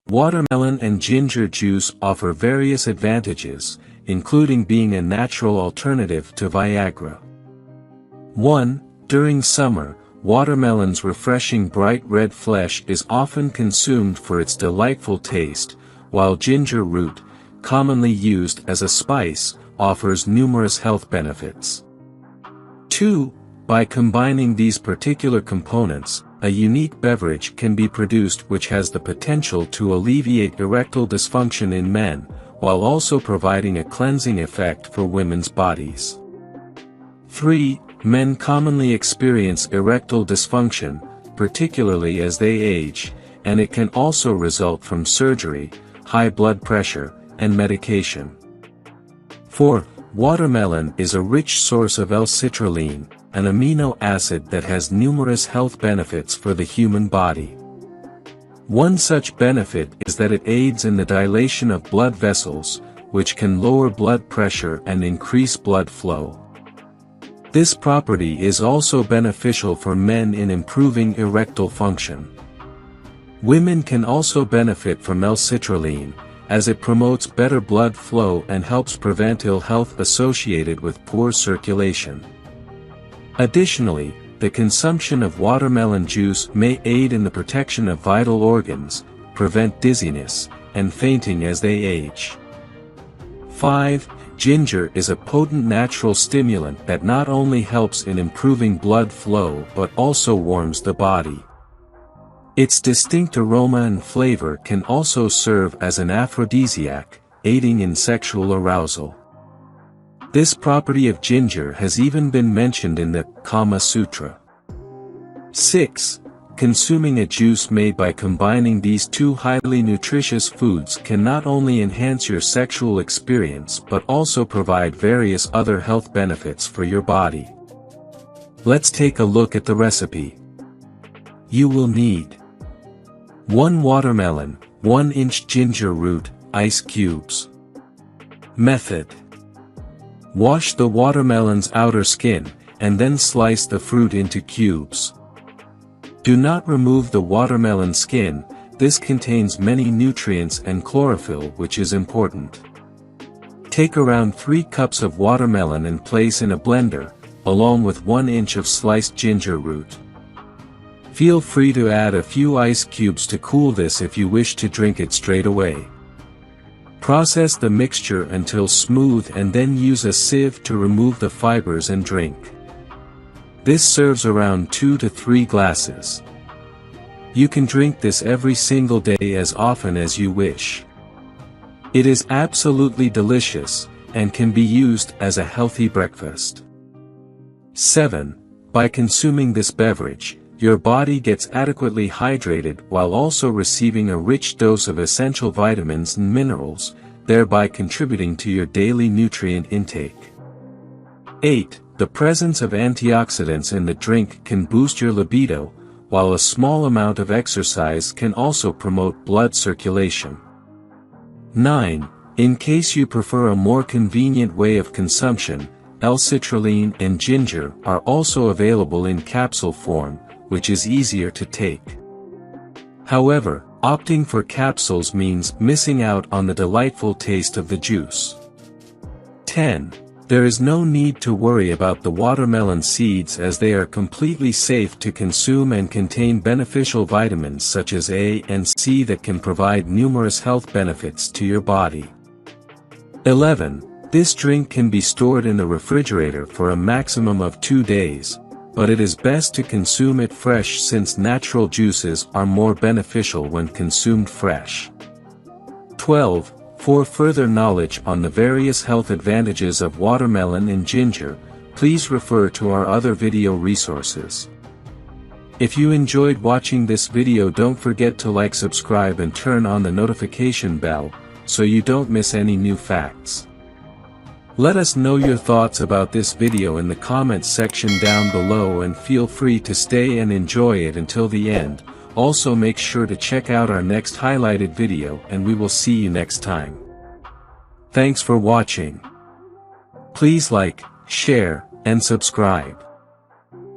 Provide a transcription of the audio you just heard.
Watermelon and ginger juice offer various advantages, including being a natural alternative to Viagra. 1. During summer, watermelon's refreshing bright red flesh is often consumed for its delightful taste, while ginger root, commonly used as a spice, offers numerous health benefits. 2. By combining these particular components, a unique beverage can be produced which has the potential to alleviate erectile dysfunction in men, while also providing a cleansing effect for women's bodies. 3. Men commonly experience erectile dysfunction, particularly as they age, and it can also result from surgery, high blood pressure, and medication. 4. Watermelon is a rich source of L-citrulline, an amino acid that has numerous health benefits for the human body. One such benefit is that it aids in the dilation of blood vessels, which can lower blood pressure and increase blood flow. This property is also beneficial for men in improving erectile function. Women can also benefit from L-citrulline, as it promotes better blood flow and helps prevent ill health associated with poor circulation. Additionally, the consumption of watermelon juice may aid in the protection of vital organs, prevent dizziness, and fainting as they age. 5. Ginger is a potent natural stimulant that not only helps in improving blood flow but also warms the body. Its distinct aroma and flavor can also serve as an aphrodisiac, aiding in sexual arousal. This property of ginger has even been mentioned in the Kama Sutra. 6. Consuming a juice made by combining these two highly nutritious foods can not only enhance your sexual experience but also provide various other health benefits for your body. Let's take a look at the recipe. You will need 1 watermelon, 1-inch ginger root, ice cubes. Method: wash the watermelon's outer skin, and then slice the fruit into cubes. Do not remove the watermelon skin, this contains many nutrients and chlorophyll which is important. Take around 3 cups of watermelon and place in a blender, along with 1 inch of sliced ginger root. Feel free to add a few ice cubes to cool this if you wish to drink it straight away. Process the mixture until smooth and then use a sieve to remove the fibers and drink. This serves around 2 to 3 glasses. You can drink this every single day as often as you wish. It is absolutely delicious, and can be used as a healthy breakfast. 7. By consuming this beverage, your body gets adequately hydrated while also receiving a rich dose of essential vitamins and minerals, thereby contributing to your daily nutrient intake. 8. The presence of antioxidants in the drink can boost your libido, while a small amount of exercise can also promote blood circulation. 9. In case you prefer a more convenient way of consumption, L-citrulline and ginger are also available in capsule form, which is easier to take. However, opting for capsules means missing out on the delightful taste of the juice. 10. There is no need to worry about the watermelon seeds as they are completely safe to consume and contain beneficial vitamins such as A and C that can provide numerous health benefits to your body. 11. This drink can be stored in the refrigerator for a maximum of 2 days, but it is best to consume it fresh since natural juices are more beneficial when consumed fresh. 12. For further knowledge on the various health advantages of watermelon and ginger, please refer to our other video resources. If you enjoyed watching this video, don't forget to like, subscribe and turn on the notification bell, so you don't miss any new facts. Let us know your thoughts about this video in the comments section down below, and feel free to stay and enjoy it until the end. Also make sure to check out our next highlighted video, and we will see you next time. Thanks for watching. Please like, share, and subscribe.